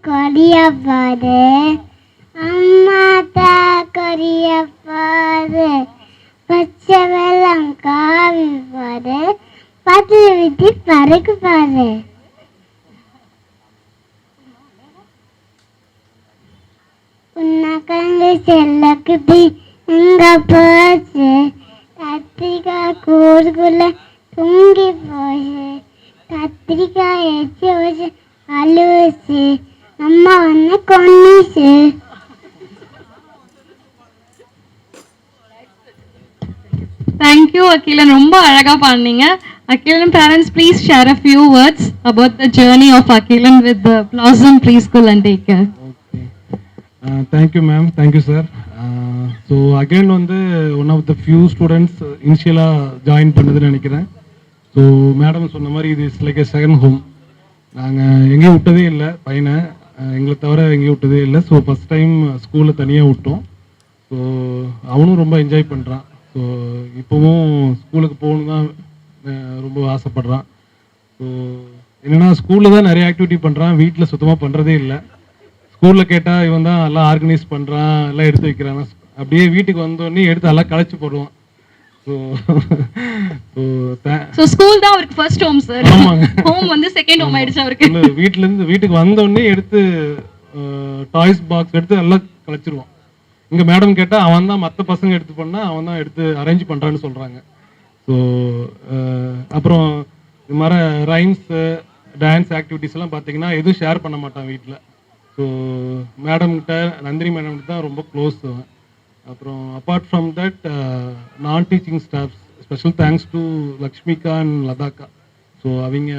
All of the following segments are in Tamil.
கொடிய பாரு அம்மா தா கொடிய பாரு பச்சை வெள்ளம் காவி பாரு பத்து விட்டி பறக்கு பாரு உன்னக்கங்கு செல்லக்குட்டி எங்க போச்சு கத்திரிக்காய் கூறுக்குள்ள தூங்கி போச்சு கத்திரிக்காய் எச்சு வச்சு அழுவச்சு அம்மா வந்து கொன்னிச்சு. தேங்க்யூ அகிலன், ரொம்ப அழகா பாடுனீங்க. Akilan parents, please share a few words about the journey of Akilan with the Blossom Preschool and Daycare. Thank you ma'am, thank you sir. So again வந்து one of the few students இனிஷியலாக ஜாயின் பண்ணதுன்னு நினைக்கிறேன். ஸோ மேடம் சொன்ன மாதிரி இது is like a second home. நாங்கள் எங்கேயும் விட்டதே இல்லை பையனை, எங்களை தவிர எங்கேயும் விட்டதே இல்லை. ஸோ ஃபஸ்ட் டைம் ஸ்கூலில் தனியாக விட்டோம். ஸோ அவனும் ரொம்ப என்ஜாய் பண்ணுறான். ஸோ இப்போவும் ஸ்கூலுக்கு போகணும் தான் ரொம்ப ஆசைப்பட்றான். ஸோ என்னென்னா ஸ்கூலில் தான் நிறைய ஆக்டிவிட்டி பண்ணுறான், வீட்டில் சுத்தமாக பண்ணுறதே இல்லை. ஸ்கூலில் கேட்டால் இவன் தான் எல்லாம் ஆர்கனைஸ் பண்ணுறான், எல்லாம் எடுத்து வைக்கிறான். அப்படியே வீட்டுக்கு வந்தோடனே எடுத்து எல்லாம் களைச்சி போடுவான். ஸ்கூல் தான் அவருக்கு ஃபர்ஸ்ட் ஹோம் சார். ஆமாங்க, ஹோம் வந்து செகண்ட் ஹோம் ஆயிடுச்சு அவருக்கு. வீட்ல இருந்து வீட்டுக்கு வந்தோடனே எடுத்து டாய்ஸ் பாக்ஸ் எடுத்து எல்லாம் களைச்சிருவான். இங்க மேடம் கேட்டா அவன் தான் மற்ற பசங்க எடுத்து பண்ணா அவன் தான் எடுத்து அரேஞ்ச் பண்றான்னு சொல்றாங்க. ஸோ அப்புறம் இது மாதிரி ரைம்ஸ் டான்ஸ் ஆக்டிவிட்டிஸ் எல்லாம் பார்த்தீங்கன்னா எதுவும் ஷேர் பண்ண மாட்டான் வீட்டில். ஸோ மேடம்கிட்ட நந்தினி மேடம்கிட்ட தான் ரொம்ப க்ளோஸ். அப்புறம் apart from that non teaching staffs, special thanks to Lakshmika and லதாக்கா. ஸோ அவங்க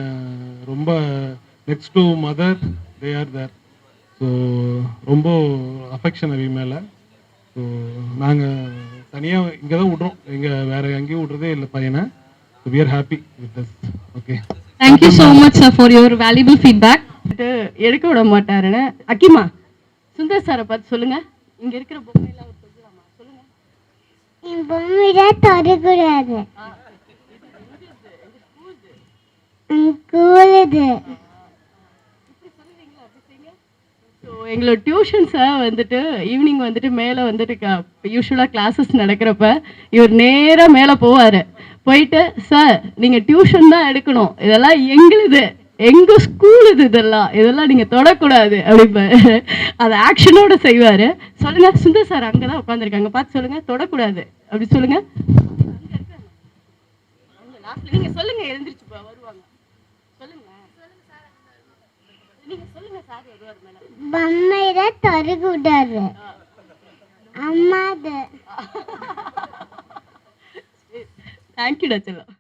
ரொம்ப next to mother they are there. So ரொம்ப அஃபெக்ஷன் அவி மேலே. ஸோ நாங்கள் தனியாக இங்கே தான் விட்றோம், இங்கே வேறு எங்கேயும் விட்றதே இல்லை பையனை. So we are happy with this. Okay, thank you so much sir for your valuable feedback. எடுக்க விட மாட்டாருன்னு அக்கிமா சுந்தர் சாரை பார்த்து சொல்லுங்க, இங்கே இருக்கிற பொம்மையெல்லாம் சொல்லுங்க. என் பொம்மையில தொடக்கூடாது, கூழுது. ஸோ எங்களோட டியூஷன்ஸை வந்துட்டு ஈவினிங் வந்துட்டு மேலே வந்துட்டு யூஸ்வலாக கிளாஸஸ் நடக்கிறப்ப இவர் நேராக மேலே போவார். போயிட்டு சார் நீங்கள் டியூஷன் தான் எடுக்கணும், இதெல்லாம் எங்களுது, எங்கள் ஸ்கூல் இதெல்லாம் நீங்கள் தொடக்கூடாது அப்படிப்பாரு. அதை ஆக்ஷனோட செய்வார். சொல்லுங்க சுந்தர் சார் அங்கே தான் உட்காந்துருக்காங்க, பார்த்து சொல்லுங்க, தொடக்கூடாது அப்படி சொல்லுங்க. நீங்கள் சொல்லுங்க, எழுந்திரிச்சுப்பா வருவாங்க. சொல்லுங்க, நீங்க சொல்லுங்க சார் வருவார் மேலே. பொம்மையில தொடக்கூடாது அம்மாது. தேங்க்யூடா செல்லம்.